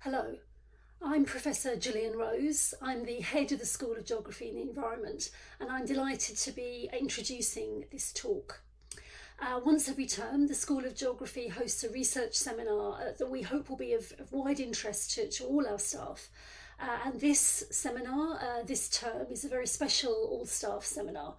Hello, I'm Professor Gillian Rose. I'm the head of the School of Geography and the Environment, and I'm delighted to be introducing this talk. Once every term, the School of Geography hosts a research seminar that we hope will be of wide interest to all our staff. And this seminar, this term, is a very special all-staff seminar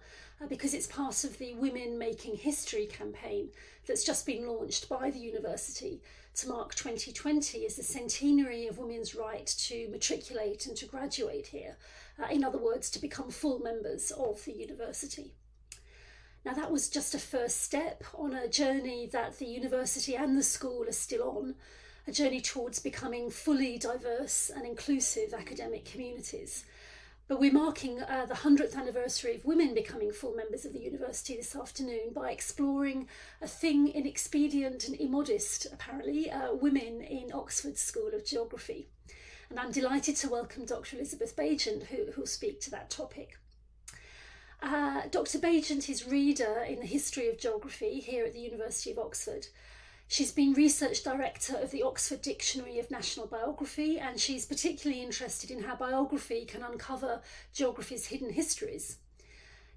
because it's part of the Women Making History campaign that's just been launched by the university to mark 2020 as the centenary of women's right to matriculate and to graduate here. In other words, to become full members of the university. Now, that was just a first step on a journey that the university and the school are still on, a journey towards becoming fully diverse and inclusive academic communities. But we're marking the 100th anniversary of women becoming full members of the university this afternoon by exploring a thing inexpedient and immodest, apparently, women in Oxford's School of Geography. And I'm delighted to welcome Dr. Elizabeth Baigent, who'll speak to that topic. Dr. Baigent is reader in the history of geography here at the University of Oxford. She's been research director of the Oxford Dictionary of National Biography, and she's particularly interested in how biography can uncover geography's hidden histories.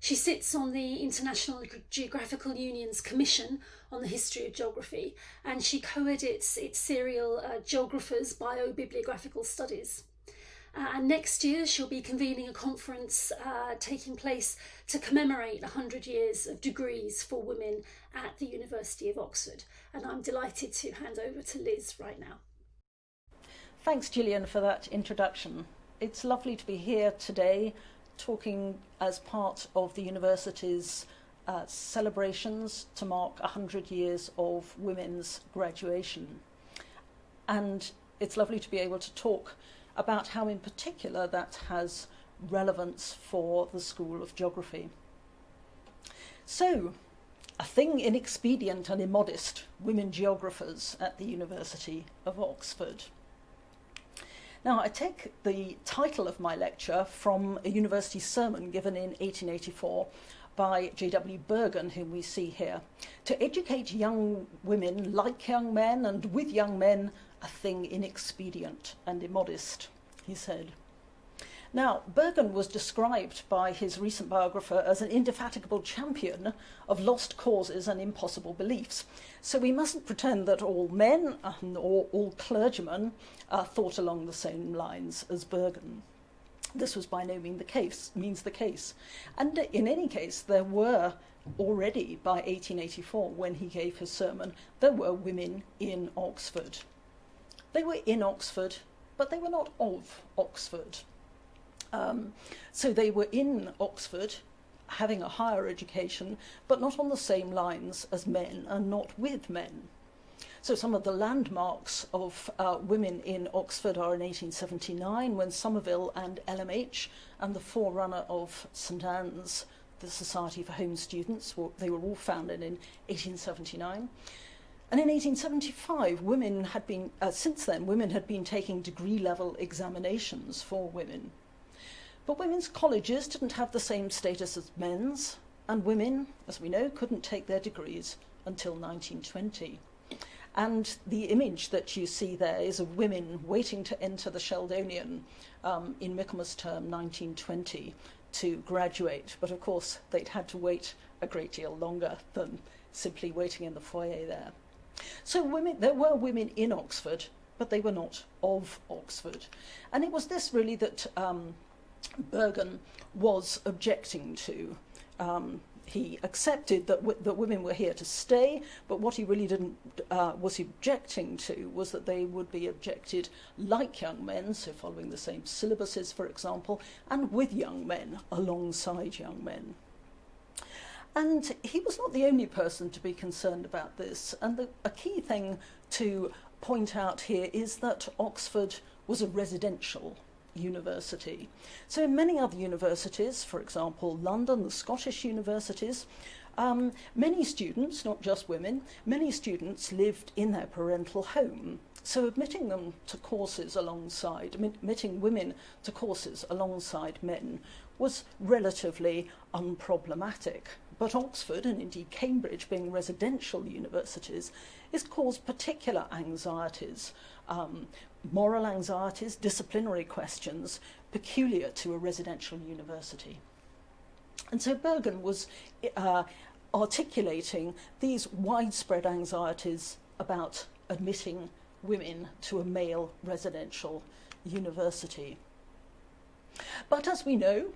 She sits on the International Geographical Union's Commission on the History of Geography, and she co-edits its serial Geographers Bio-Bibliographical Studies. And next year she'll be convening a conference taking place to commemorate 100 years of degrees for women at the University of Oxford. And I'm delighted to hand over to Liz right now. Thanks, Gillian, for that introduction. It's lovely to be here today talking as part of the university's celebrations to mark 100 years of women's graduation. And it's lovely to be able to talk about how in particular that has relevance for the School of Geography. So, a thing inexpedient and immodest, women geographers at the University of Oxford. Now, I take the title of my lecture from a university sermon given in 1884 by J.W. Burgin, whom we see here, to educate young women like young men and with young men, a thing inexpedient and immodest, he said. Now, Burgin was described by his recent biographer as an indefatigable champion of lost causes and impossible beliefs. So we mustn't pretend that all men or all clergymen thought along the same lines as Burgin. This was by no means the case. And in any case, there were already, by 1884, when he gave his sermon, there were women in Oxford. They were in Oxford, but they were not of Oxford. So they were in Oxford, having a higher education, but not on the same lines as men and not with men. So some of the landmarks of women in Oxford are in 1879, when Somerville and LMH and the forerunner of St Anne's, the Society for Home Students, they were all founded in 1879. And in 1875, since then, women had been taking degree-level examinations for women. But women's colleges didn't have the same status as men's, and women, as we know, couldn't take their degrees until 1920. And the image that you see there is of women waiting to enter the Sheldonian in Michaelmas term 1920 to graduate. But of course, they'd had to wait a great deal longer than simply waiting in the foyer there. So there were women in Oxford, but they were not of Oxford. And it was this really that Burgin was objecting to. He accepted that women were here to stay, but what he really was objecting to was that they would be objected like young men, so following the same syllabuses, for example, and with young men, alongside young men. And he was not the only person to be concerned about this. And a key thing to point out here is that Oxford was a residential university. So in many other universities, for example, London, the Scottish universities, many students, not just women, many students lived in their parental home. So admitting women to courses alongside men was relatively unproblematic. but Oxford, and indeed Cambridge, being residential universities, has caused particular anxieties, moral anxieties, disciplinary questions, peculiar to a residential university. And so Burgin was articulating these widespread anxieties about admitting women to a male residential university. But as we know,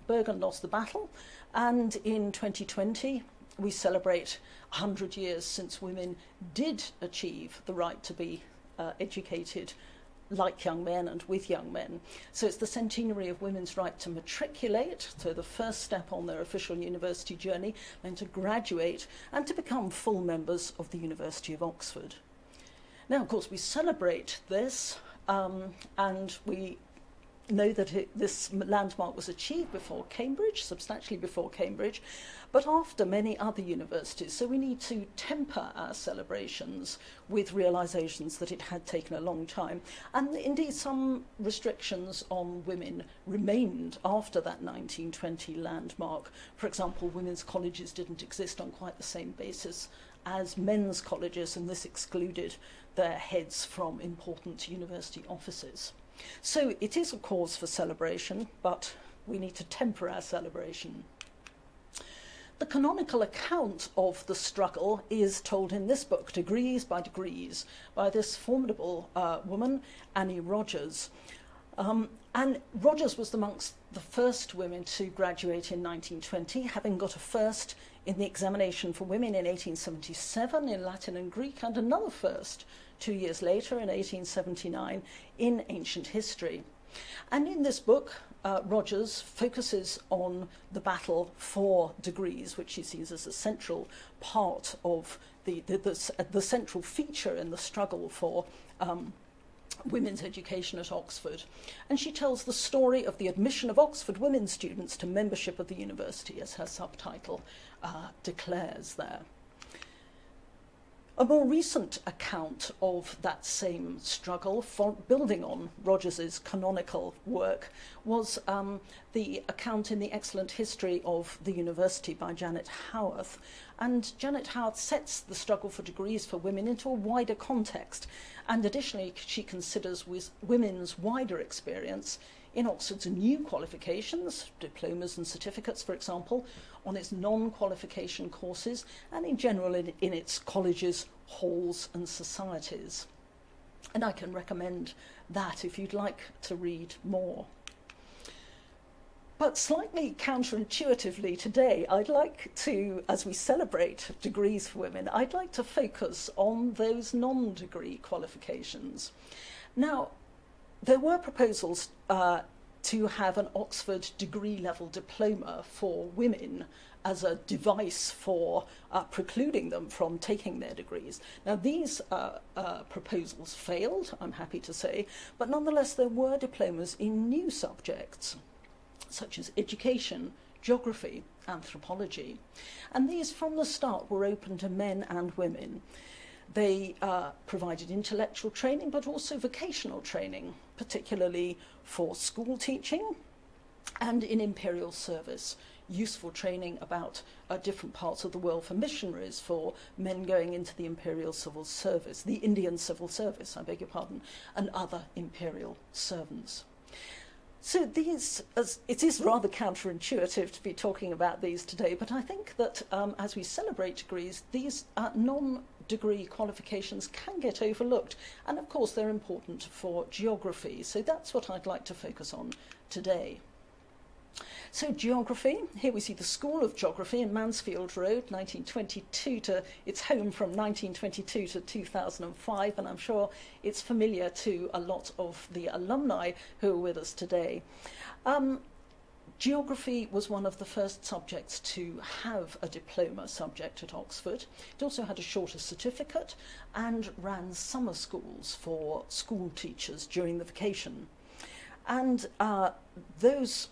Burgin lost the battle, and in 2020 we celebrate 100 years since women did achieve the right to be educated like young men and with young men. So it's the centenary of women's right to matriculate, so the first step on their official university journey, then to graduate and to become full members of the University of Oxford. Now, of course, we celebrate this, and we know that this landmark was achieved before Cambridge, substantially before Cambridge, but after many other universities. So we need to temper our celebrations with realisations that it had taken a long time. And indeed, some restrictions on women remained after that 1920 landmark. For example, women's colleges didn't exist on quite the same basis as men's colleges, and this excluded their heads from important university offices. So it is a cause for celebration, but we need to temper our celebration. The canonical account of the struggle is told in this book, Degrees by Degrees, by this formidable woman, Annie Rogers. And Rogers was amongst the first women to graduate in 1920, having got a first in the examination for women in 1877 in Latin and Greek, and another first 2 years later in 1879 in ancient history. And in this book, Rogers focuses on the battle for degrees, which she sees as a central part of the central feature in the struggle for women's education at Oxford. And she tells the story of the admission of Oxford women students to membership of the university, as her subtitle declares there. A more recent account of that same struggle, for building on Rogers's canonical work, was the account in the excellent history of the university by Janet Howarth. And Janet Howarth sets the struggle for degrees for women into a wider context. And additionally, she considers women's wider experience in Oxford's new qualifications, diplomas and certificates, for example, on its non-qualification courses, and in general in its colleges, halls and societies. And I can recommend that if you'd like to read more. But slightly counterintuitively today, I'd like to, as we celebrate degrees for women, I'd like to focus on those non-degree qualifications. Now, there were proposals to have an Oxford degree-level diploma for women as a device for precluding them from taking their degrees. Now, these proposals failed, I'm happy to say, but nonetheless there were diplomas in new subjects, such as education, geography, anthropology. And these from the start were open to men and women. They provided intellectual training, but also vocational training, particularly for school teaching and in imperial service, useful training about different parts of the world for missionaries, for men going into the imperial civil service, the Indian civil service, I beg your pardon, and other imperial servants. So these, it is rather counterintuitive to be talking about these today, but I think that as we celebrate degrees, these non-degree qualifications can get overlooked. And of course, they're important for geography. So that's what I'd like to focus on today. So geography, here we see the School of Geography in Mansfield Road, 1922 to its home from 1922 to 2005, and I'm sure it's familiar to a lot of the alumni who are with us today. Geography was one of the first subjects to have a diploma subject at Oxford. It also had a shorter certificate and ran summer schools for school teachers during the vacation. And those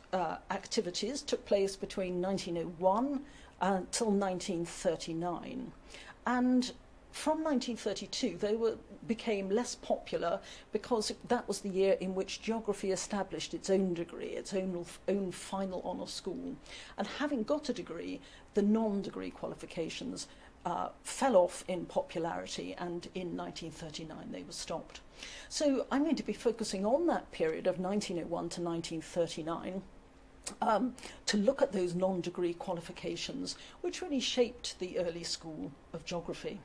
activities took place between 1901 until 1939. And from 1932, they became less popular because that was the year in which geography established its own degree, its own final honour school. And having got a degree, the non-degree qualifications fell off in popularity, and in 1939 they were stopped. So I'm going to be focusing on that period of 1901 to 1939 to look at those non-degree qualifications which really shaped the early school of geography.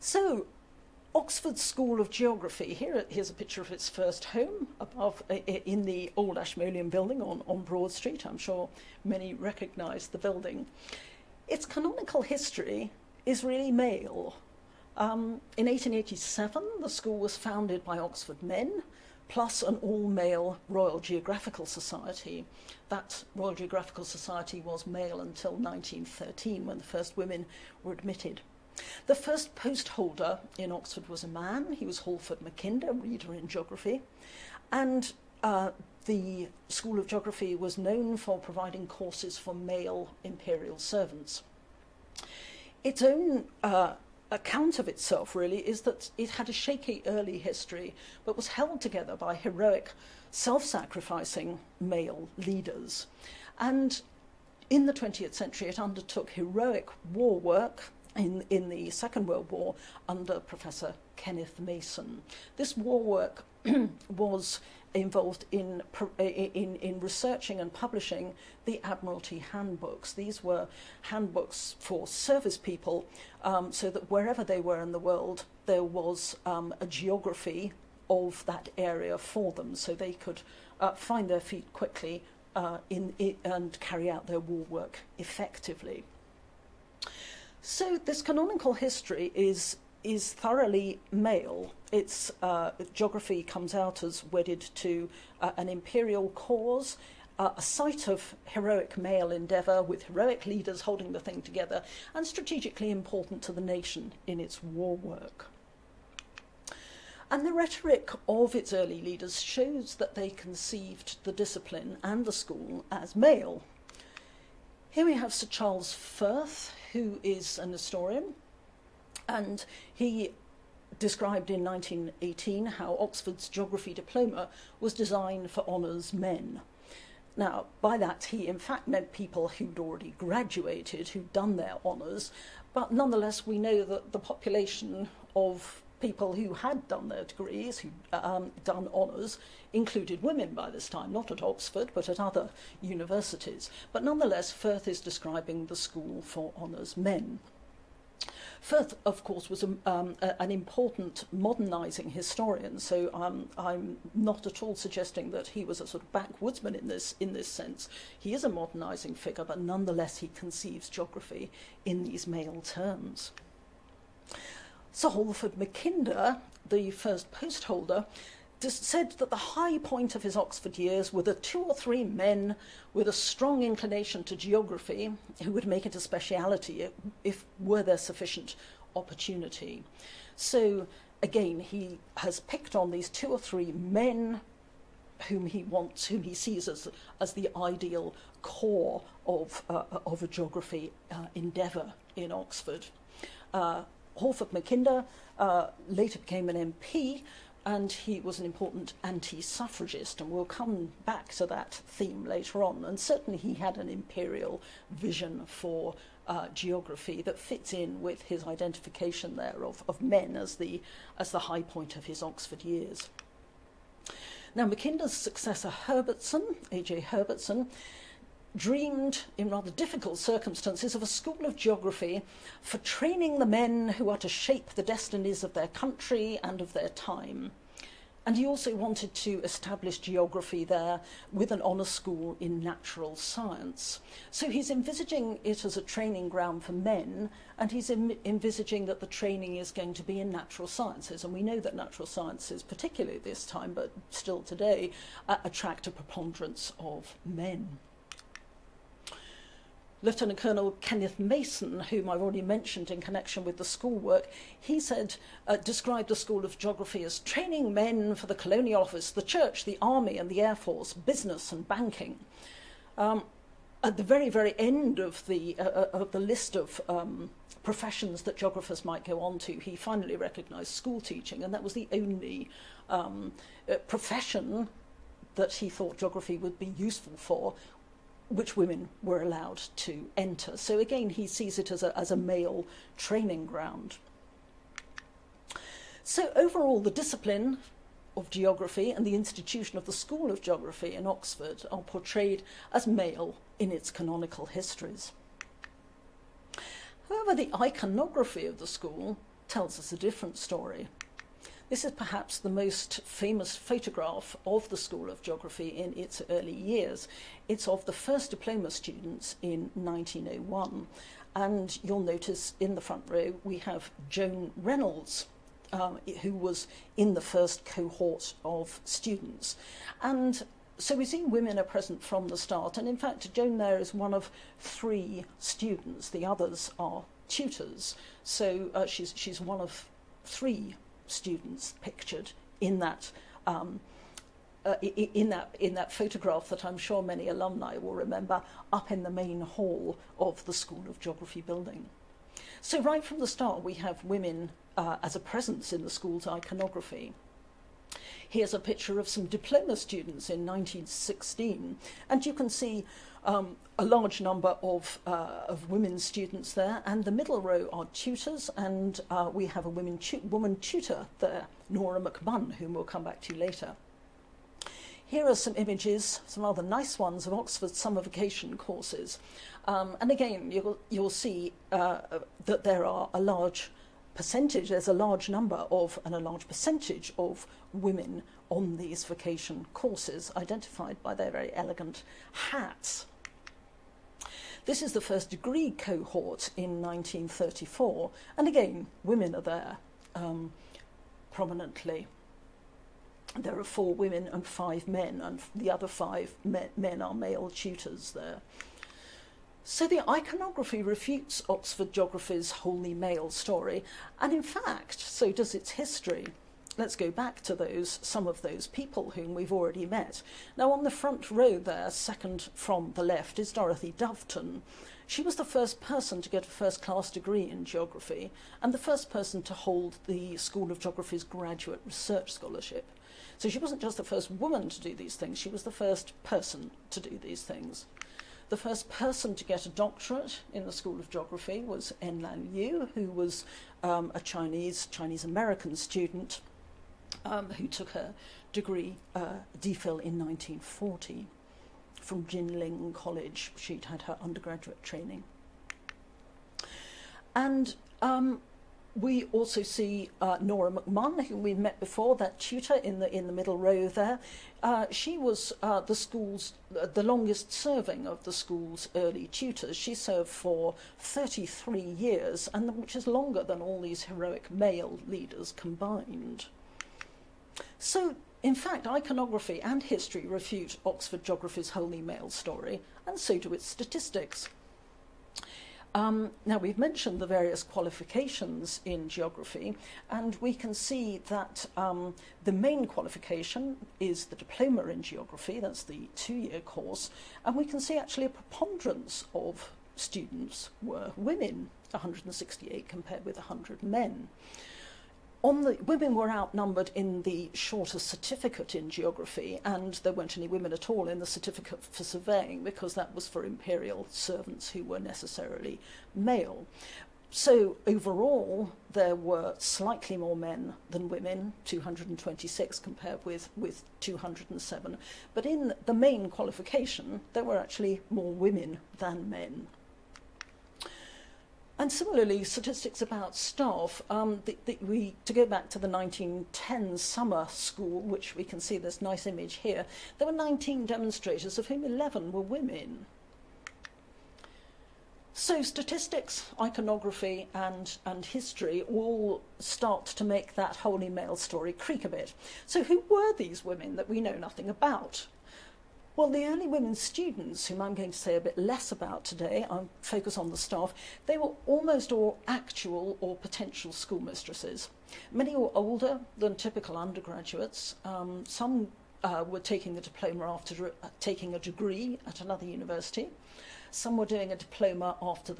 So, Oxford School of Geography, here's a picture of its first home above in the old Ashmolean building on Broad Street. I'm sure many recognise the building. Its canonical history is really male. In 1887, the school was founded by Oxford men, plus an all-male Royal Geographical Society. That Royal Geographical Society was male until 1913, when the first women were admitted. The first post holder in Oxford was a man. He was Halford Mackinder, reader in geography. And the School of Geography was known for providing courses for male imperial servants. Its own account of itself, really, is that it had a shaky early history, but was held together by heroic, self-sacrificing male leaders. And in the 20th century, it undertook heroic war work in the Second World War under Professor Kenneth Mason. This war work was involved in researching and publishing the Admiralty handbooks. These were handbooks for service people, so that wherever they were in the world, there was a geography of that area for them, so they could find their feet quickly and carry out their war work effectively. So this canonical history is thoroughly male. Its geography comes out as wedded to an imperial cause, a site of heroic male endeavour with heroic leaders holding the thing together, and strategically important to the nation in its war work. And the rhetoric of its early leaders shows that they conceived the discipline and the school as male. Here we have Sir Charles Firth, who is an historian, and he described in 1918 how Oxford's geography diploma was designed for honours men. Now, by that he in fact meant people who'd already graduated, who'd done their honours, but nonetheless we know that the population of people who had done their degrees, who'd done honours, included women by this time, not at Oxford, but at other universities. But nonetheless, Firth is describing the school for honours men. Firth, of course, was an important modernising historian, so I'm not at all suggesting that he was a sort of backwoodsman in this sense. He is a modernising figure, but nonetheless he conceives geography in these male terms. Sir Halford Mackinder, the first post holder, said that the high point of his Oxford years were the 2 or 3 men with a strong inclination to geography who would make it a speciality if were there sufficient opportunity. So again, he has picked on these 2 or 3 men whom he sees as the ideal core of a geography endeavour in Oxford. Halford Mackinder later became an MP, and he was an important anti-suffragist, and we'll come back to that theme later on. And certainly he had an imperial vision for geography that fits in with his identification there of men as the high point of his Oxford years. Now, Mackinder's successor, Herbertson, A.J. Herbertson, dreamed in rather difficult circumstances of a school of geography for training the men who are to shape the destinies of their country and of their time. And he also wanted to establish geography there with an honour school in natural science. So he's envisaging it as a training ground for men, and he's envisaging that the training is going to be in natural sciences. And we know that natural sciences, particularly at this time, but still today, attract a preponderance of men. Lieutenant Colonel Kenneth Mason, whom I've already mentioned in connection with the schoolwork, he said, described the School of Geography as training men for the Colonial Office, the Church, the Army and the Air Force, business and banking. at the very, very end of the list of professions that geographers might go on to, he finally recognised school teaching, and that was the only profession that he thought geography would be useful for, which women were allowed to enter. So again, he sees it as a male training ground. So overall, the discipline of geography and the institution of the School of Geography in Oxford are portrayed as male in its canonical histories. However, the iconography of the school tells us a different story. This is perhaps the most famous photograph of the School of Geography in its early years. It's of the first diploma students in 1901. And you'll notice in the front row we have Joan Reynolds, who was in the first cohort of students. And so we see women are present from the start. And in fact, Joan there is one of 3 students. The others are tutors. So she's one of 3 students pictured in that in that photograph that I'm sure many alumni will remember up in the main hall of the School of Geography building. So right from the start we have women as a presence in the school's iconography. Here's a picture of some diploma students in 1916, and you can see a large number of women students there, and the middle row are tutors, and we have a woman tutor there, Nora McMunn, whom we'll come back to later. Here are some images, some rather nice ones, of Oxford's summer vacation courses. And again, you'll see that there are a large percentage, there's a large number of, and a large percentage of women on these vacation courses, identified by their very elegant hats. This is the first degree cohort in 1934, and again, women are there prominently. There are 4 women and 5 men, and the other 5 men are male tutors there. So the iconography refutes Oxford geography's wholly male story, and in fact, so does its history. Let's go back to some of those people whom we've already met. Now, on the front row there, second from the left, is Dorothy Wharton. She was the first person to get a first-class degree in geography, and the first person to hold the School of Geography's graduate research scholarship. So she wasn't just the first woman to do these things, she was the first person to do these things. The first person to get a doctorate in the School of Geography was Enlan Yu, who was a Chinese-American student who took her degree, DPhil, in 1940 from Ling College. She'd had her undergraduate training. And we also see Nora McMahon, who we met before, that tutor in the middle row there. She was the longest serving of the school's early tutors. She served for 33 years, and which is longer than all these heroic male leaders combined. So, in fact, iconography and history refute Oxford geography's wholly male story, and so do its statistics. Now, we've mentioned the various qualifications in geography, and we can see that the main qualification is the diploma in geography, that's the 2-year course, and we can see actually a preponderance of students were women, 168 compared with 100 men. Women were outnumbered in the shorter certificate in geography, and there weren't any women at all in the certificate for surveying, because that was for imperial servants who were necessarily male. So overall, there were slightly more men than women, 226 compared with 207. But in the main qualification, there were actually more women than men. And similarly, statistics about staff, to go back to the 1910 summer school, which we can see this nice image here, there were 19 demonstrators, of whom 11 were women. So statistics, iconography and history all start to make that wholly male story creak a bit. So who were these women that we know nothing about? Well, the early women students, whom I'm going to say a bit less about today, I'll focus on the staff, they were almost all actual or potential schoolmistresses. Many were older than typical undergraduates. Some were taking the diploma after taking a degree at another university. Some were doing a diploma after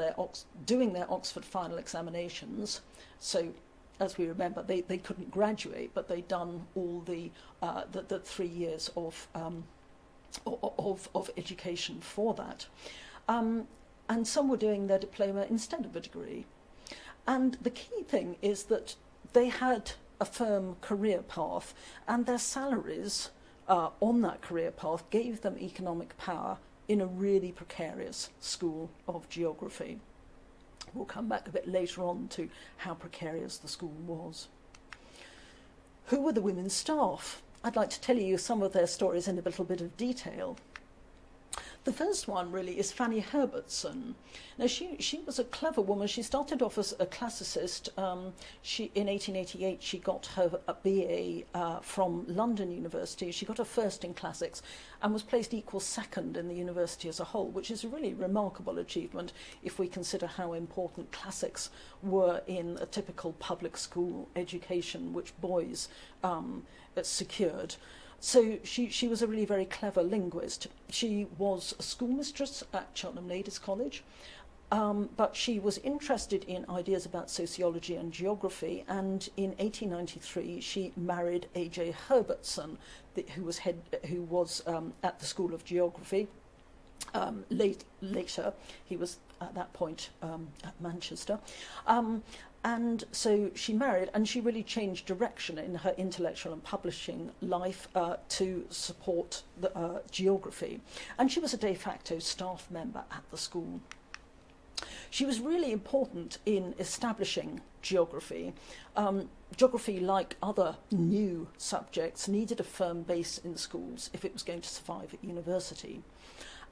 doing their Oxford final examinations. So, as we remember, they couldn't graduate, but they'd done all the 3 years of education for that. And some were doing their diploma instead of a degree. And the key thing is that they had a firm career path, and their salaries on that career path gave them economic power in a really precarious school of geography. We'll come back a bit later on to how precarious the school was. Who were the women's staff? I'd like to tell you some of their stories in a little bit of detail. The first one really is Fanny Herbertson. Now she was a clever woman. She started off as a classicist. In 1888 she got her BA from London University. She got her first in classics and was placed equal second in the university as a whole, which is a really remarkable achievement if we consider how important classics were in a typical public school education which boys secured. So she was a really very clever linguist. She was a schoolmistress at Cheltenham Ladies' College, but she was interested in ideas about sociology and geography, and in 1893 she married A.J. Herbertson, who was at the School of Geography. Later, he was at that point at Manchester. And so she married, and she really changed direction in her intellectual and publishing life to support the geography. And she was a de facto staff member at the school. She was really important in establishing geography. Geography, like other new subjects, needed a firm base in schools if it was going to survive at university.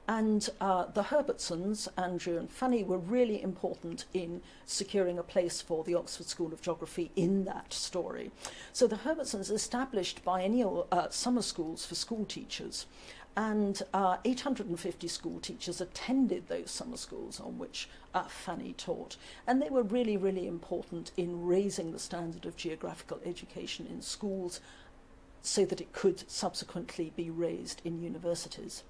And the Herbertsons, Andrew and Fanny, were really important in securing a place for the Oxford School of Geography in that story. So the Herbertsons established biennial summer schools for school teachers, and 850 school teachers attended those summer schools on which Fanny taught. And they were really, really important in raising the standard of geographical education in schools so that it could subsequently be raised in universities.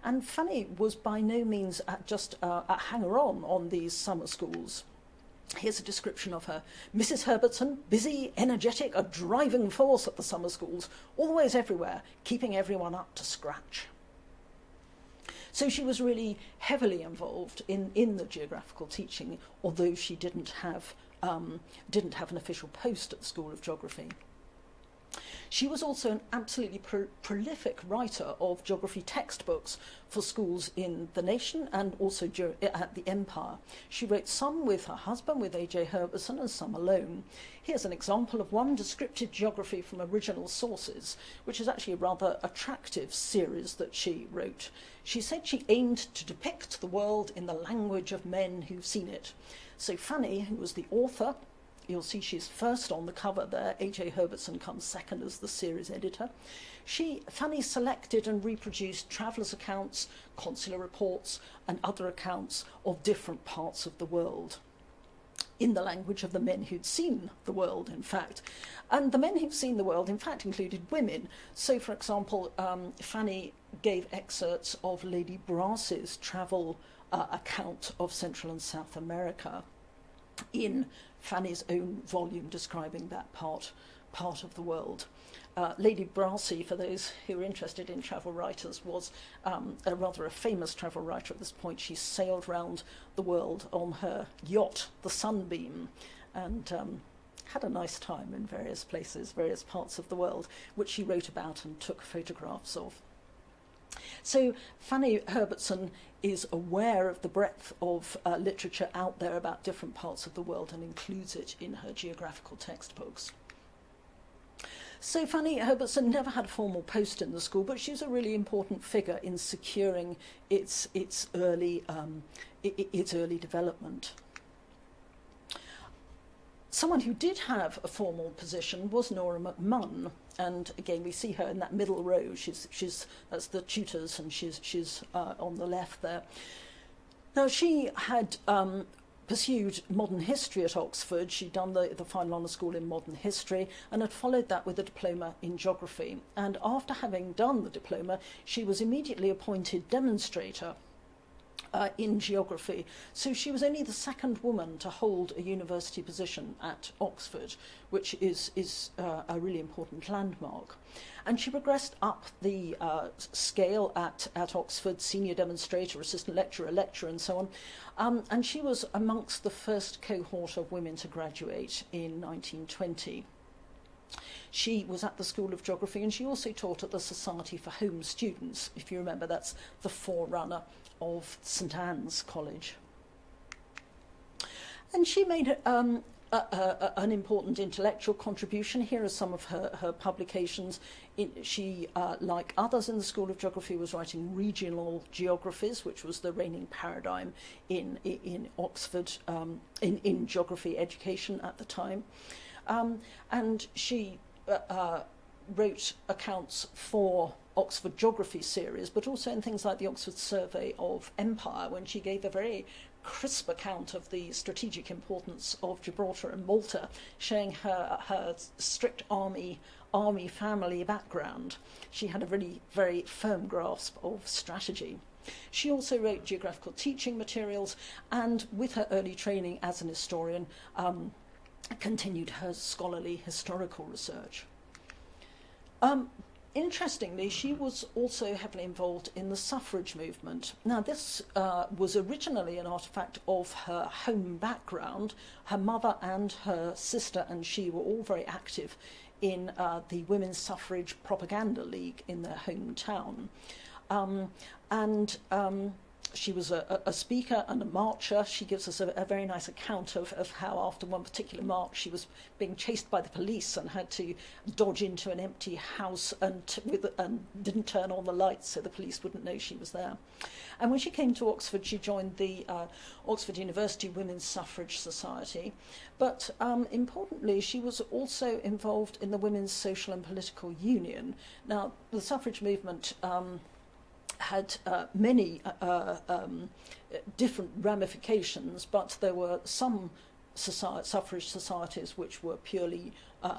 And Fanny was by no means just a hanger-on on these summer schools. Here's a description of her. Mrs. Herbertson, busy, energetic, a driving force at the summer schools, always everywhere, keeping everyone up to scratch. So she was really heavily involved in the geographical teaching, although she didn't have an official post at the School of Geography. She was also an absolutely prolific writer of geography textbooks for schools in the nation and also at the Empire. She wrote some with her husband, with A.J. Herbertson, and some alone. Here's an example of one, Descriptive Geography from Original Sources, which is actually a rather attractive series that she wrote. She said she aimed to depict the world in the language of men who've seen it. So Fanny, who was the author, you'll see she's first on the cover there. A.J. Herbertson comes second as the series editor. Fanny selected and reproduced travellers' accounts, consular reports, and other accounts of different parts of the world, in the language of the men who'd seen the world, in fact. And the men who'd seen the world, in fact, included women. So, for example, Fanny gave excerpts of Lady Brass's travel account of Central and South America in Fanny's own volume describing that part of the world. Lady Brassey, for those who are interested in travel writers, was a famous travel writer at this point. She sailed round the world on her yacht, the Sunbeam, and had a nice time in various places, various parts of the world, which she wrote about and took photographs of. So Fanny Herbertson is aware of the breadth of literature out there about different parts of the world and includes it in her geographical textbooks. So Fanny Herbertson never had a formal post in the school, but she was a really important figure in securing its early development. Someone who did have a formal position was Nora McMunn, and again we see her in that middle row. That's the tutors, and she's on the left there. Now she had pursued modern history at Oxford. She'd done the final honours school in modern history and had followed that with a diploma in geography. And after having done the diploma, she was immediately appointed demonstrator in geography. So she was only the second woman to hold a university position at Oxford, which is a really important landmark. And she progressed up the scale at Oxford, senior demonstrator, assistant lecturer, lecturer, and so on. And she was amongst the first cohort of women to graduate in 1920. She was at the School of Geography, and she also taught at the Society for Home Students. If you remember, that's the forerunner of St Anne's College. And she made an important intellectual contribution. Here are some of her publications. She, like others in the School of Geography, was writing regional geographies, which was the reigning paradigm in Oxford, in geography education at the time. And she wrote accounts for Oxford Geography series, but also in things like the Oxford Survey of Empire, when she gave a very crisp account of the strategic importance of Gibraltar and Malta, showing her strict army family background. She had a really very firm grasp of strategy. She also wrote geographical teaching materials, and with her early training as an historian, continued her scholarly historical research. Interestingly, she was also heavily involved in the suffrage movement. Now, this was originally an artefact of her home background. Her mother and her sister and she were all very active in the Women's Suffrage Propaganda League in their hometown. She was a speaker and a marcher. She gives us a very nice account of how after one particular march she was being chased by the police and had to dodge into an empty house and didn't turn on the lights so the police wouldn't know she was there. And when she came to Oxford, she joined the Oxford University Women's Suffrage Society. But importantly, she was also involved in the Women's Social and Political Union. Now, the suffrage movement had many different ramifications, but there were some suffrage societies which were purely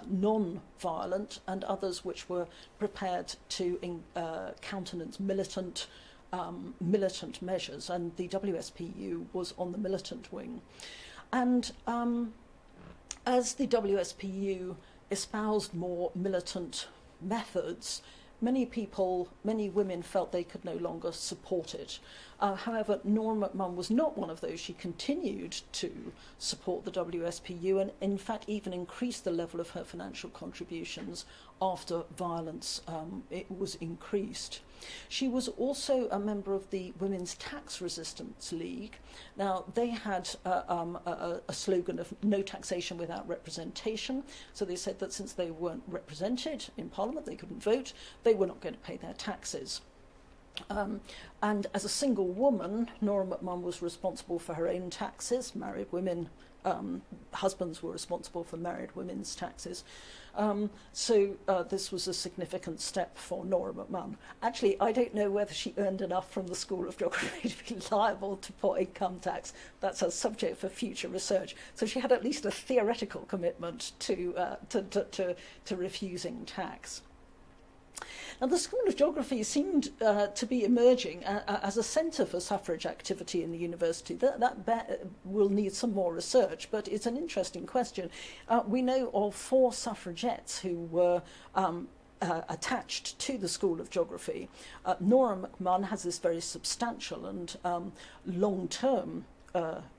non-violent, and others which were prepared to countenance militant measures, and the WSPU was on the militant wing. And as the WSPU espoused more militant methods, many women felt they could no longer support it. However, Nora McMahon was not one of those. She continued to support the WSPU and, in fact, even increased the level of her financial contributions after violence was increased. She was also a member of the Women's Tax Resistance League. Now, they had a slogan of no taxation without representation. So they said that since they weren't represented in Parliament, they couldn't vote, they were not going to pay their taxes. And as a single woman, Nora McMunn was responsible for her own taxes. Married women, husbands were responsible for married women's taxes. So this was a significant step for Nora McMahon. Actually, I don't know whether she earned enough from the School of Geography to be liable to pay income tax. That's a subject for future research. So she had at least a theoretical commitment to refusing tax. Now, the School of Geography seemed to be emerging as a centre for suffrage activity in the university. That will need some more research, but it's an interesting question. We know of 4 suffragettes who were attached to the School of Geography. Nora McMahon has this very substantial and long-term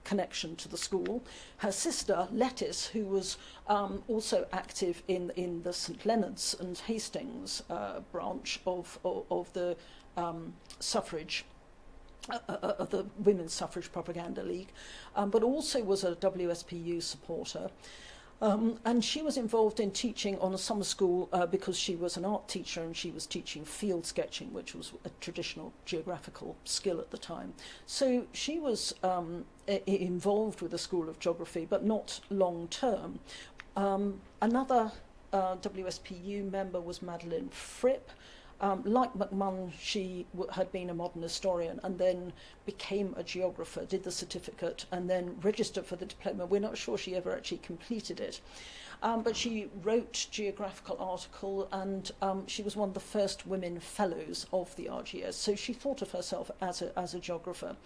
connection to the school. Her sister, Lettice, who was also active in the St Leonard's and Hastings branch of the suffrage, of the Women's Suffrage Propaganda League, but also was a WSPU supporter. And she was involved in teaching on a summer school because she was an art teacher and she was teaching field sketching, which was a traditional geographical skill at the time. So she was involved with the School of Geography, but not long term. Another WSPU member was Madeline Fripp. Like McMunn, she had been a modern historian and then became a geographer, did the certificate and then registered for the diploma. We're not sure she ever actually completed it. But she wrote geographical article, and she was one of the first women fellows of the RGS, so she thought of herself as a geographer.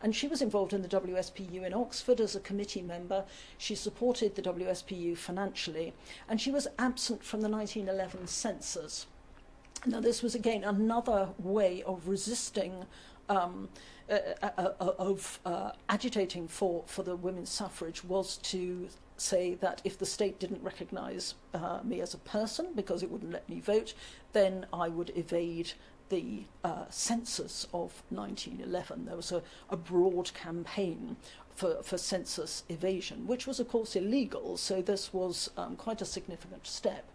And she was involved in the WSPU in Oxford as a committee member. She supported the WSPU financially, and she was absent from the 1911 census. Now, this was again another way of resisting, agitating for the women's suffrage, was to say that if the state didn't recognise me as a person because it wouldn't let me vote, then I would evade the census of 1911. There was a broad campaign for census evasion, which was of course illegal, so this was quite a significant step.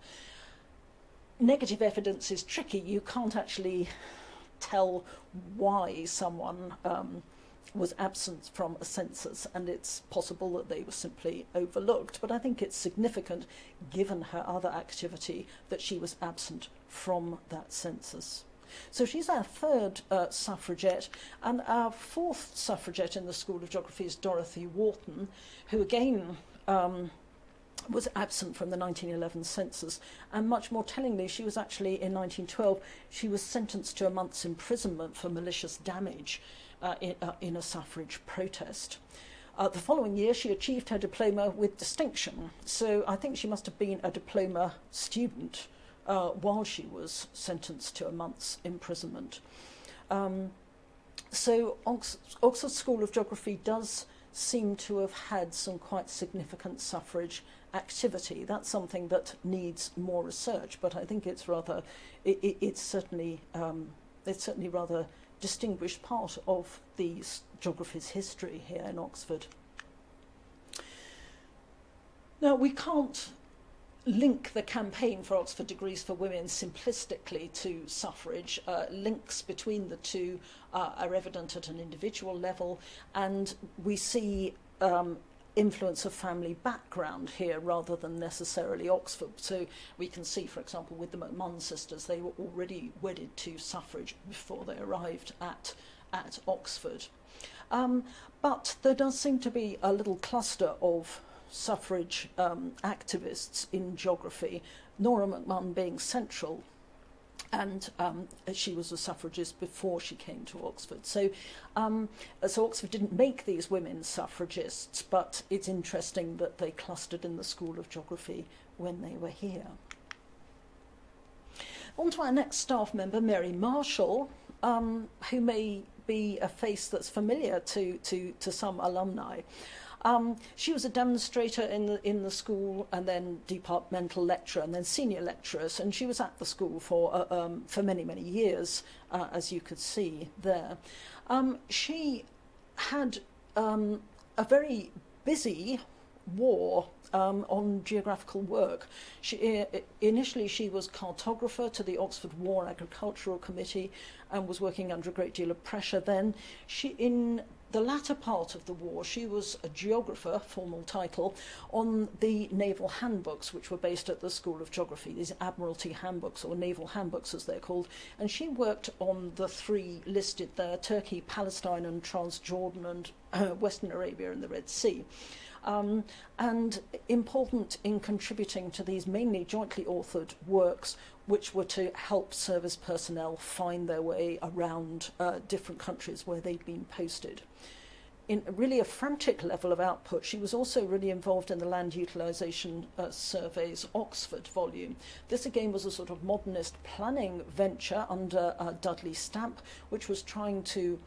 Negative evidence is tricky. You can't actually tell why someone was absent from a census, and it's possible that they were simply overlooked, but I think it's significant, given her other activity, that she was absent from that census. So she's our third suffragette, and our fourth suffragette in the School of Geography is Dorothy Wharton, who again was absent from the 1911 census, and much more tellingly, she was actually, in 1912, she was sentenced to a month's imprisonment for malicious damage in a suffrage protest. The following year, she achieved her diploma with distinction, so I think she must have been a diploma student while she was sentenced to a month's imprisonment. So Oxford School of Geography does seem to have had some quite significant suffrage activity. That's something that needs more research, but I think it's it's certainly rather distinguished part of the geography's history here in Oxford. Now, we can't link the campaign for Oxford Degrees for Women simplistically to suffrage. Links between the two are evident at an individual level, and we see influence of family background here rather than necessarily Oxford. So we can see, for example, with the McMunn sisters, they were already wedded to suffrage before they arrived at Oxford. But there does seem to be a little cluster of suffrage activists in geography, Nora McMahon being central, and she was a suffragist before she came to Oxford. So Oxford didn't make these women suffragists, but it's interesting that they clustered in the School of Geography when they were here. On to our next staff member, Mary Marshall, who may be a face that's familiar to some alumni. She was a demonstrator in the school, and then departmental lecturer, and then senior lecturer, and she was at the school for many years, as you could see there. She had a very busy war on geographical work. Initially she was cartographer to the Oxford War Agricultural Committee and was working under a great deal of pressure then. In the latter part of the war, she was a geographer, formal title, on the naval handbooks, which were based at the School of Geography, these Admiralty handbooks, or naval handbooks as they're called, and she worked on the three listed there, Turkey, Palestine and Transjordan, and Western Arabia and the Red Sea. And important in contributing to these mainly jointly authored works, which were to help service personnel find their way around different countries where they'd been posted. In really a frantic level of output, she was also really involved in the Land Utilisation Survey's Oxford volume. This again was a sort of modernist planning venture under Dudley Stamp, which was trying to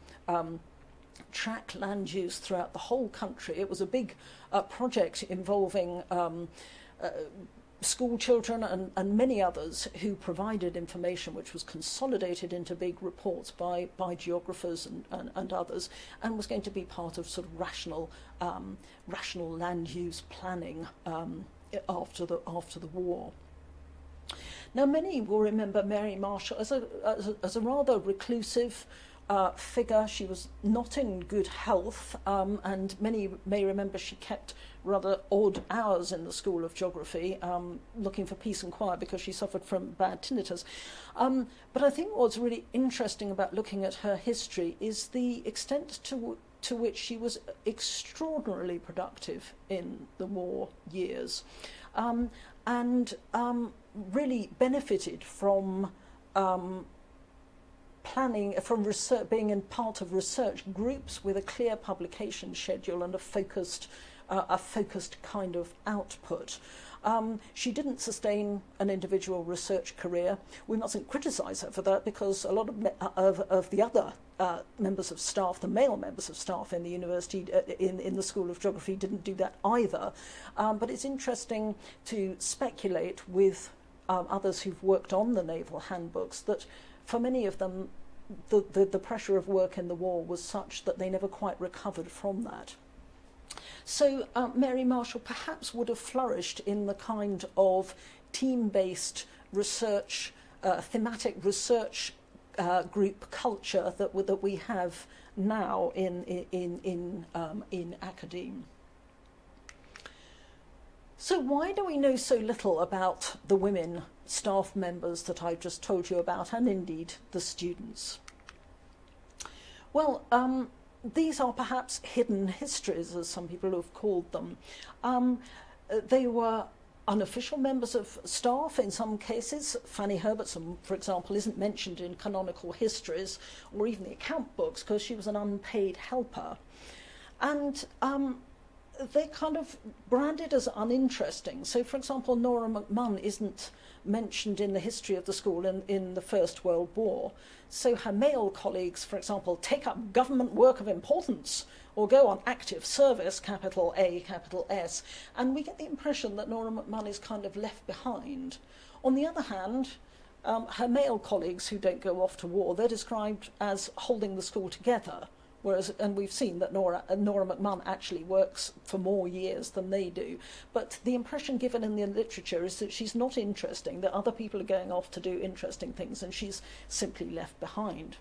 track land use throughout the whole country. It was a big project involving school children and many others who provided information which was consolidated into big reports by geographers and others, and was going to be part of sort of rational land use planning after the war. Now, many will remember Mary Marshall as a rather reclusive figure. She was not in good health, and many may remember she kept rather odd hours in the School of Geography, looking for peace and quiet because she suffered from bad tinnitus. But I think what's really interesting about looking at her history is the extent to to which she was extraordinarily productive in the war years, and really benefited from planning, from research, being in part of research groups with a clear publication schedule and a focused kind of output. She didn't sustain an individual research career. We mustn't criticise her for that, because a lot of the other members of staff, the male members of staff in the university, in the School of Geography, didn't do that either. But it's interesting to speculate with others who've worked on the naval handbooks that for many of them the pressure of work in the war was such that they never quite recovered from that. So Mary Marshall perhaps would have flourished in the kind of team-based research, thematic research group culture that we have now in academe. So why do we know so little about the women staff members that I've just told you about, and indeed the students? Well, these are perhaps hidden histories, as some people have called them. They were unofficial members of staff in some cases. Fanny Herbertson, for example, isn't mentioned in canonical histories or even the account books because she was an unpaid helper. And they're kind of branded as uninteresting. So, for example, Nora McMunn isn't mentioned in the history of the school in the First World War. So her male colleagues, for example, take up government work of importance or go on active service, capital A, capital S, and we get the impression that Nora McMahon is kind of left behind. On the other hand, her male colleagues who don't go off to war, they're described as holding the school together. Whereas, and we've seen that Nora McMahon actually works for more years than they do. But the impression given in the literature is that she's not interesting, that other people are going off to do interesting things, and she's simply left behind.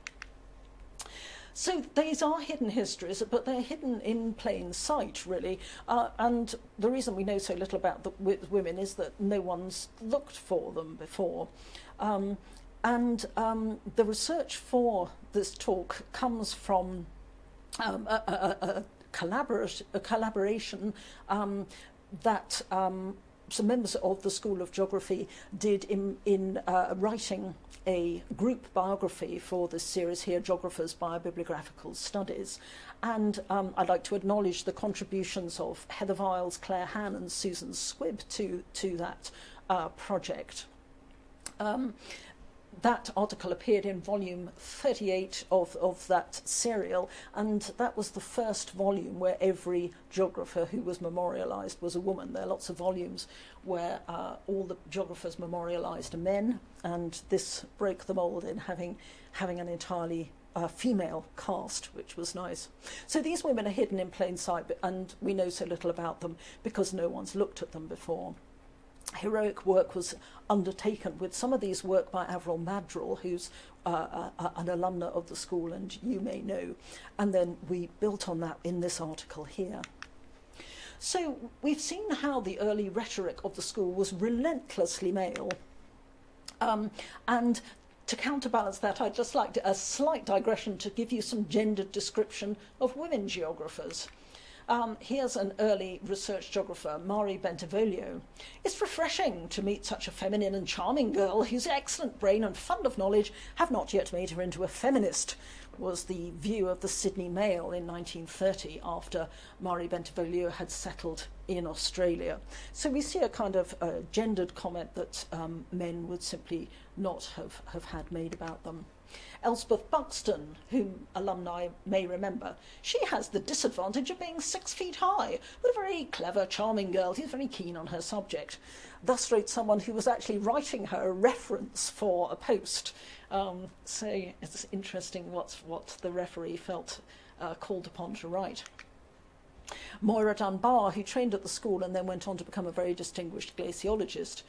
So these are hidden histories, but they're hidden in plain sight, really. And the reason we know so little about the women is that no one's looked for them before. The research for this talk comes from a collaboration that some members of the School of Geography did in writing a group biography for this series here, Geographers Biobibliographical Studies. And I'd like to acknowledge the contributions of Heather Viles, Claire Han and Susan Squibb to that project. That article appeared in volume 38 of that serial, and that was the first volume where every geographer who was memorialised was a woman. There are lots of volumes where all the geographers memorialised are men, and this broke the mould in having an entirely female cast, which was nice. So these women are hidden in plain sight, and we know so little about them because no one's looked at them before. Heroic work was undertaken with some of these work by Avril Madrill, who's an alumna of the school, and you may know. And then we built on that in this article here. So we've seen how the early rhetoric of the school was relentlessly male. And to counterbalance that, I'd just like a slight digression to give you some gendered description of women geographers. Here's an early research geographer, Mari Bentivoglio. It's refreshing to meet such a feminine and charming girl whose excellent brain and fund of knowledge have not yet made her into a feminist, was the view of the Sydney Mail in 1930 after Mari Bentivoglio had settled in Australia. So we see a kind of gendered comment that men would simply not have had made about them. Elizabeth Buxton, whom alumni may remember, she has the disadvantage of being 6 feet high, but a very clever, charming girl who's very keen on her subject. Thus wrote someone who was actually writing her a reference for a post. So it's interesting what the referee felt called upon to write. Moira Dunbar, who trained at the school and then went on to become a very distinguished glaciologist.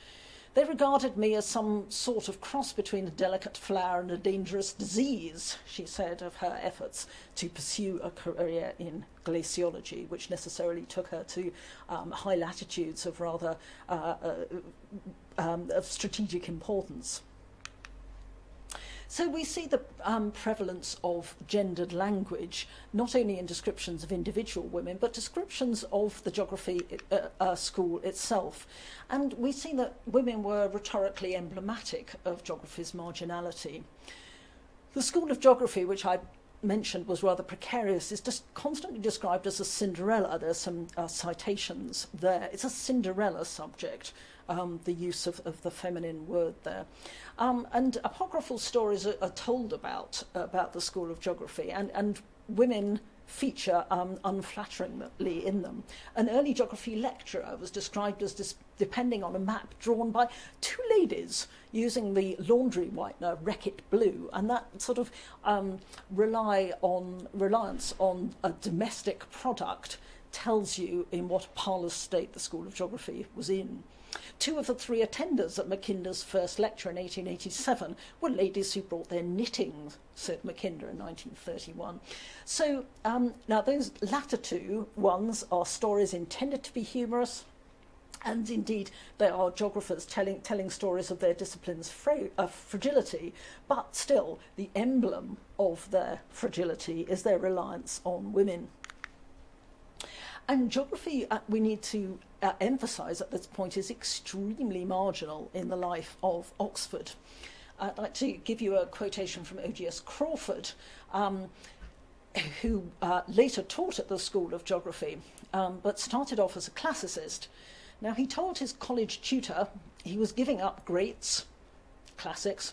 They regarded me as some sort of cross between a delicate flower and a dangerous disease, she said, of her efforts to pursue a career in glaciology, which necessarily took her to high latitudes of rather of strategic importance. So we see the prevalence of gendered language, not only in descriptions of individual women, but descriptions of the geography school itself. And we see that women were rhetorically emblematic of geography's marginality. The School of Geography, which I mentioned was rather precarious, is just constantly described as a Cinderella. There's some citations there. It's a Cinderella subject, the use of the feminine word there. And apocryphal stories are told about the School of Geography, and women feature unflatteringly in them. An early geography lecturer was described as depending on a map drawn by two ladies using the laundry whitener Reckitt Blue, and that sort of reliance on a domestic product tells you in what parlous state the School of Geography was in. Two of the three attenders at Mackinder's first lecture in 1887 were ladies who brought their knitting, said Mackinder in 1931. So now those latter two ones are stories intended to be humorous, and indeed they are geographers telling stories of their discipline's fragility, but still the emblem of their fragility is their reliance on women. And geography, we need to emphasise at this point, is extremely marginal in the life of Oxford. I'd like to give you a quotation from OSS Crawford, who later taught at the School of Geography, but started off as a classicist. Now, he told his college tutor he was giving up greats, classics,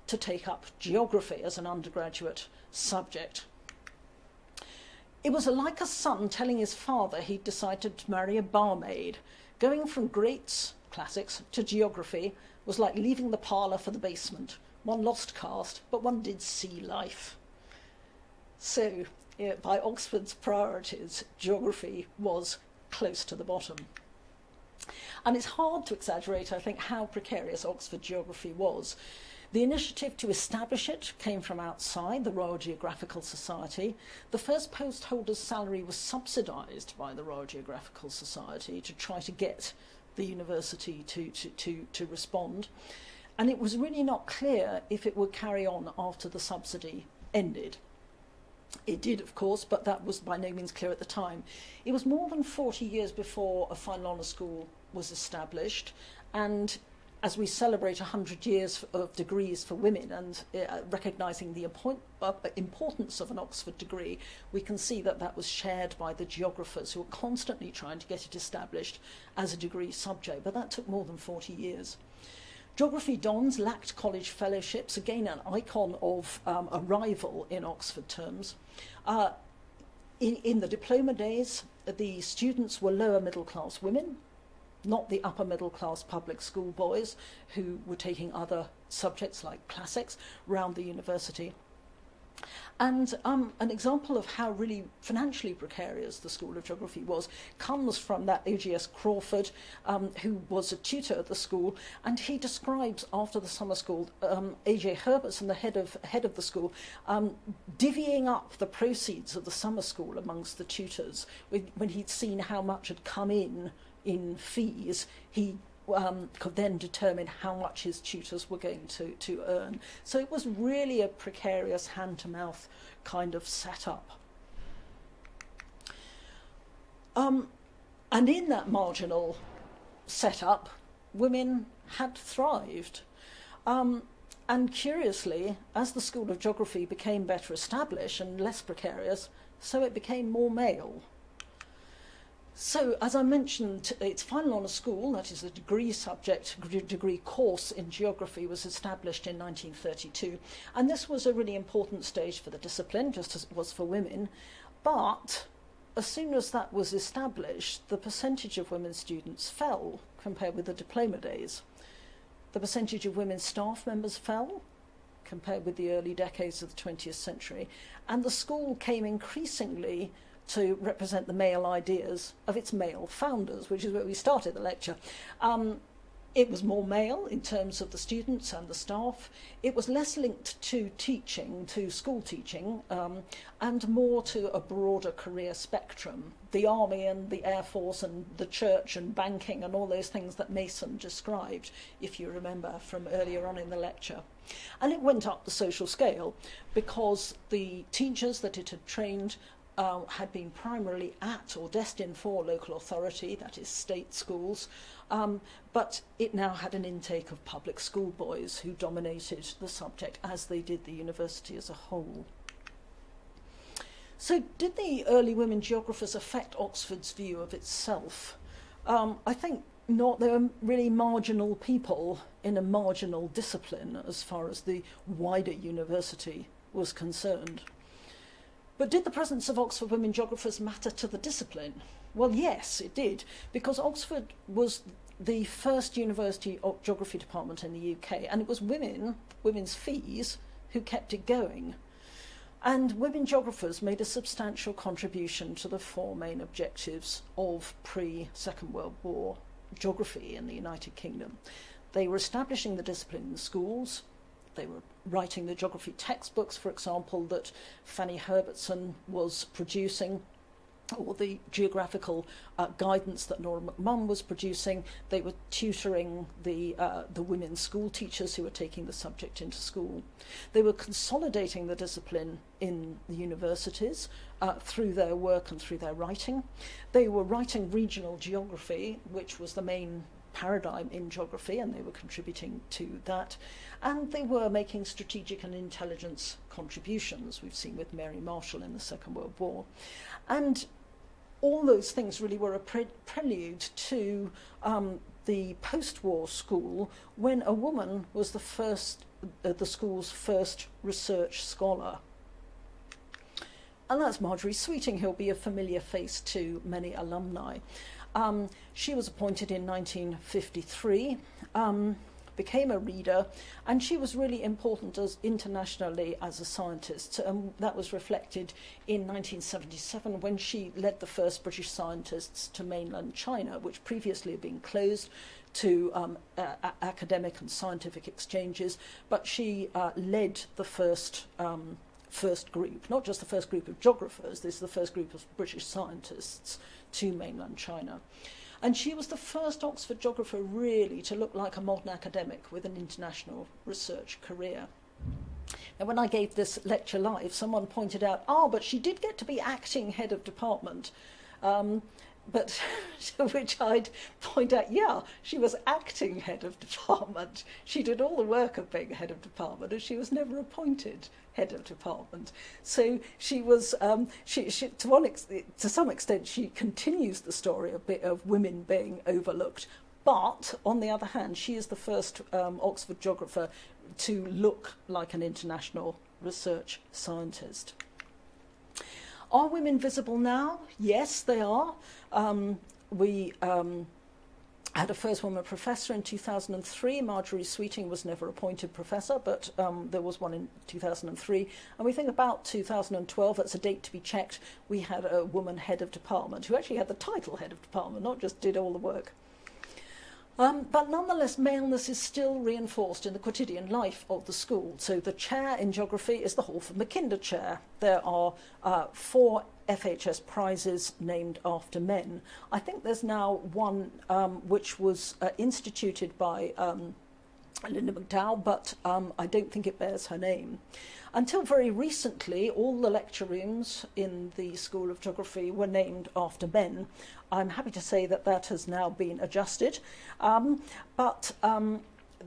to take up geography as an undergraduate subject. It was like a son telling his father he'd decided to marry a barmaid. Going from greats, classics, to geography was like leaving the parlour for the basement. One lost caste, but one did see life. So, by Oxford's priorities, geography was close to the bottom. And it's hard to exaggerate, I think, how precarious Oxford geography was. The initiative to establish it came from outside the Royal Geographical Society. The first post holder's salary was subsidised by the Royal Geographical Society to try to get the university to respond. And it was really not clear if it would carry on after the subsidy ended. It did, of course, but that was by no means clear at the time. It was more than 40 years before a final honour school was established, and as we celebrate 100 years of degrees for women and recognising the importance of an Oxford degree, we can see that that was shared by the geographers who were constantly trying to get it established as a degree subject, but that took more than 40 years. Geography dons lacked college fellowships, again an icon of a rival in Oxford terms. In the diploma days, the students were lower middle class women, not the upper middle class public school boys who were taking other subjects like classics round the university. And an example of how really financially precarious the School of Geography was comes from that OSS Crawford, who was a tutor at the school, and he describes after the summer school, A.J. Herbertson, the head of the school, divvying up the proceeds of the summer school amongst the tutors. When he'd seen how much had come in fees, he could then determine how much his tutors were going to earn. So it was really a precarious hand-to-mouth kind of setup. And in that marginal setup, women had thrived. And curiously, as the School of Geography became better established and less precarious, so it became more male. So, as I mentioned, its final honour school, that is the degree subject, degree course in geography, was established in 1932. And this was a really important stage for the discipline, just as it was for women. But as soon as that was established, the percentage of women students fell compared with the diploma days. The percentage of women staff members fell compared with the early decades of the 20th century. And the school came increasingly to represent the male ideas of its male founders, which is where we started the lecture. It was more male in terms of the students and the staff. It was less linked to teaching, to school teaching, and more to a broader career spectrum. The army and the air force and the church and banking and all those things that Mason described, if you remember from earlier on in the lecture. And it went up the social scale because the teachers that it had trained had been primarily at or destined for local authority, that is state schools, but it now had an intake of public school boys who dominated the subject, as they did the university as a whole. So did the early women geographers affect Oxford's view of itself? I think not. They were really marginal people in a marginal discipline as far as the wider university was concerned. But did the presence of Oxford women geographers matter to the discipline? Well, yes, it did, because Oxford was the first university geography department in the UK, and it was women's fees, who kept it going. And women geographers made a substantial contribution to the four main objectives of pre-Second World War geography in the United Kingdom. They were establishing the discipline in the schools. They were writing the geography textbooks, for example, that Fanny Herbertson was producing, or the geographical guidance that Nora McMunn was producing. They were tutoring the women school teachers who were taking the subject into school. They were consolidating the discipline in the universities through their work and through their writing. They were writing regional geography, which was the main paradigm in geography, and they were contributing to that. And they were making strategic and intelligence contributions, we've seen with Mary Marshall in the Second World War. And all those things really were a prelude to the post-war school, when a woman was the school's first research scholar. And that's Margaret Sweeting, who'll be a familiar face to many alumni. She was appointed in 1953, became a reader, and she was really important internationally as a scientist. That was reflected in 1977 when she led the first British scientists to mainland China, which previously had been closed to academic and scientific exchanges, but she led the first group, not just the first group of geographers, this is the first group of British scientists to mainland China. And she was the first Oxford geographer really to look like a modern academic with an international research career. And when I gave this lecture live, someone pointed out, but she did get to be acting head of department. But to which I'd point out, she was acting head of department. She did all the work of being head of department, and she was never appointed head of department. So she was, to some extent, she continues the story a bit of women being overlooked. But on the other hand, she is the first Oxford geographer to look like an international research scientist. Are women visible now? Yes, they are. We had a first woman professor in 2003. Margaret Sweeting was never appointed professor, but there was one in 2003. And we think about 2012, that's a date to be checked, we had a woman head of department who actually had the title head of department, not just did all the work. But nonetheless, maleness is still reinforced in the quotidian life of the school. So the chair in geography is the Halford Mackinder chair. There are 4 FHS prizes named after men. I think there's now one which was instituted by Linda McDowell, but I don't think it bears her name. Until very recently, all the lecture rooms in the School of Geography were named after men. I'm happy to say that that has now been adjusted, but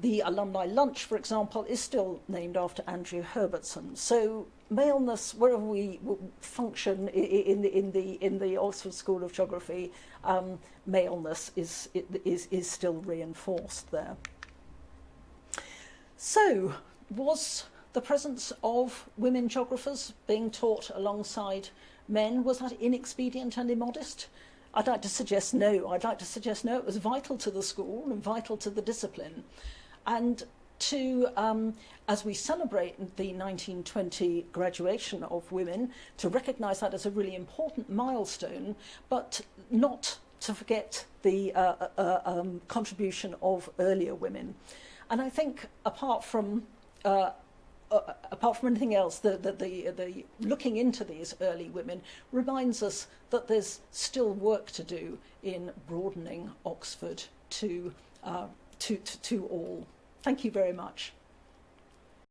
the alumni lunch, for example, is still named after Andrew Herbertson. So maleness, wherever we function in the Oxford School of Geography, maleness is still reinforced there. So, was the presence of women geographers being taught alongside men, was that inexpedient and immodest? I'd like to suggest no. I'd like to suggest no, it was vital to the school and vital to the discipline. And to, as we celebrate the 1920 graduation of women, to recognise that as a really important milestone, but not to forget the contribution of earlier women. And I think apart from anything else, the looking into these early women reminds us that there's still work to do in broadening Oxford to all. Thank you very much.